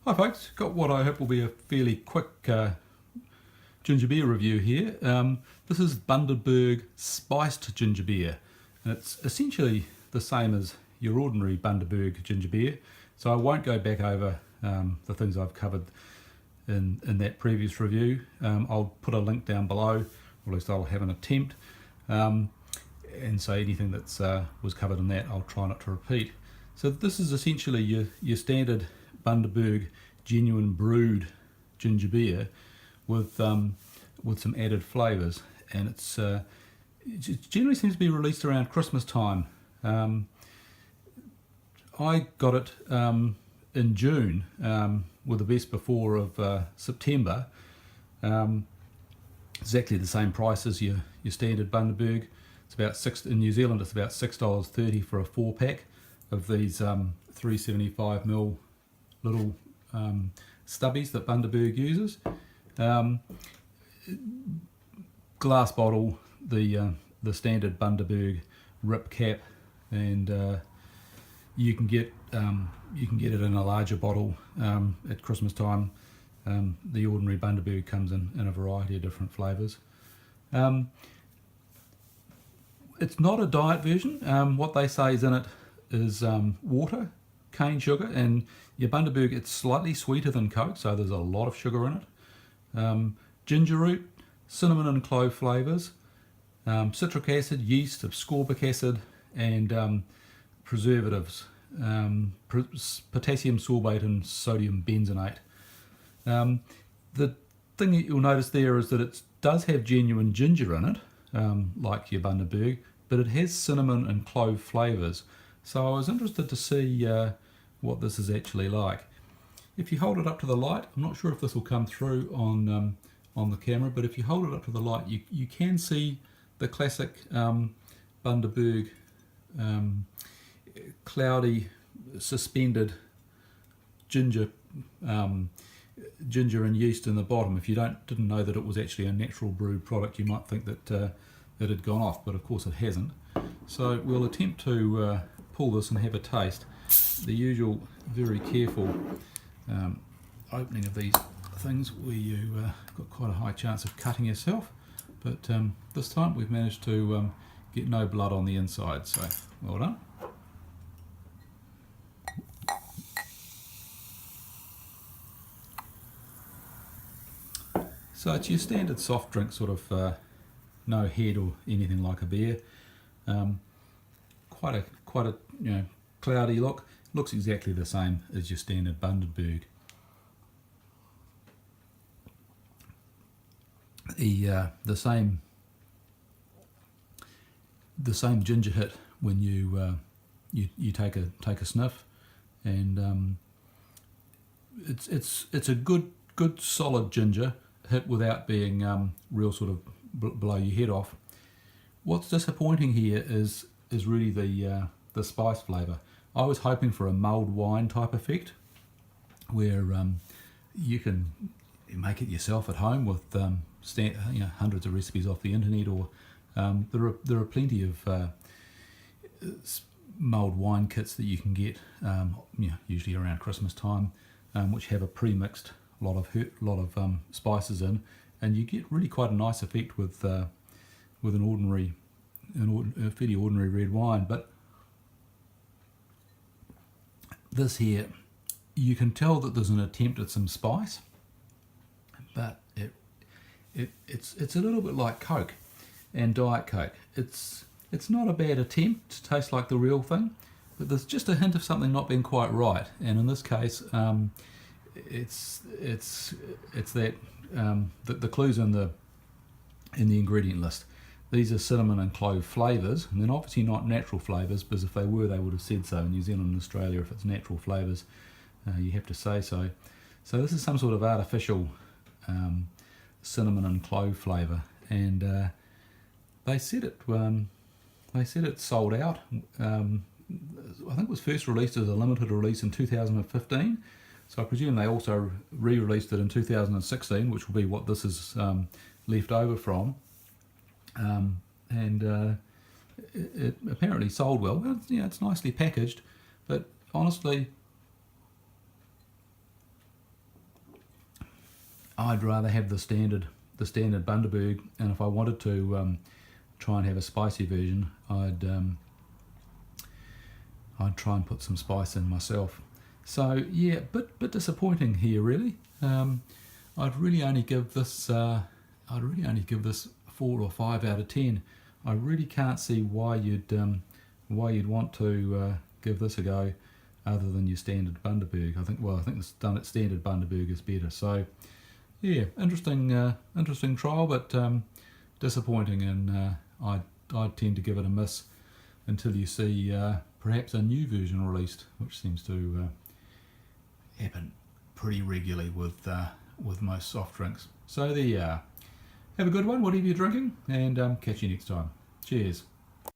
Hi folks, got what I hope will be a fairly quick ginger beer review here. This is Bundaberg spiced ginger beer, and it's essentially the same as your ordinary Bundaberg ginger beer, so I won't go back over the things I've covered in that previous review. I'll put a link down below, or at least I'll have an attempt, and so anything that was covered in that I'll try not to repeat. So this is essentially your standard Bundaberg genuine brewed ginger beer with some added flavours, and it generally seems to be released around Christmas time. I got it in June with the best before of September. Exactly the same price as your standard Bundaberg. It's about in New Zealand. It's about $6.30 for a 4-pack of these 375ml little stubbies that Bundaberg uses. Glass bottle, the standard Bundaberg rip cap, and you can get it in a larger bottle at Christmas time. The ordinary Bundaberg comes in a variety of different flavours. It's not a diet version. What they say is in it is water, cane sugar, and your Bundaberg, it's slightly sweeter than Coke, so there's a lot of sugar in it. Ginger root, cinnamon and clove flavours, citric acid, yeast, ascorbic acid, and preservatives, potassium sorbate and sodium benzenate. The thing that you'll notice there is that it does have genuine ginger in it, like your Bundaberg, but it has cinnamon and clove flavours. So I was interested to see what this is actually like. If you hold it up to the light, I'm not sure if this will come through on the camera, but if you hold it up to the light, you can see the classic Bundaberg cloudy, suspended ginger and yeast in the bottom. If you didn't know that it was actually a natural brewed product, you might think that it had gone off, but of course it hasn't. So we'll attempt to pull this and have a taste. The usual very careful opening of these things where you got quite a high chance of cutting yourself, but this time we've managed to get no blood on the inside, so well done. So it's your standard soft drink, sort of no head or anything like a beer. Quite a cloudy look. Looks exactly the same as your standard Bundaberg. The same ginger hit when you take a sniff, and it's a good solid ginger hit without being real sort of blow your head off. What's disappointing here is really the spice flavour. I was hoping for a mulled wine type effect, where you can make it yourself at home with hundreds of recipes off the internet, or there are plenty of mulled wine kits that you can get, usually around Christmas time, which have a pre-mixed lot of spices in, and you get really quite a nice effect with a fairly ordinary red wine. But this here, you can tell that there's an attempt at some spice, but it's a little bit like Coke and Diet Coke. It's not a bad attempt to taste like the real thing, but there's just a hint of something not being quite right, and in this case, it's that the clues in the ingredient list. These are cinnamon and clove flavours, and they're obviously not natural flavours, because if they were, they would have said so. In New Zealand and Australia, if it's natural flavours, you have to say so. So this is some sort of artificial cinnamon and clove flavour, and they said it sold out. I think it was first released as a limited release in 2015. So I presume they also re-released it in 2016, which will be what this is left over from. It apparently sold well. It's nicely packaged, but honestly, I'd rather have the standard Bundaberg, and if I wanted to try and have a spicy version, I'd try and put some spice in myself. So yeah, bit disappointing here really. I'd really only give this 4 or 5 out of 10. I really can't see why you'd want to give this a go, other than your standard Bundaberg. I think the standard Bundaberg is better. So yeah, interesting trial, but disappointing, and I'd tend to give it a miss until you see perhaps a new version released, which seems to happen pretty regularly with most soft drinks. So there you are. Have a good one, whatever you're drinking, and catch you next time. Cheers.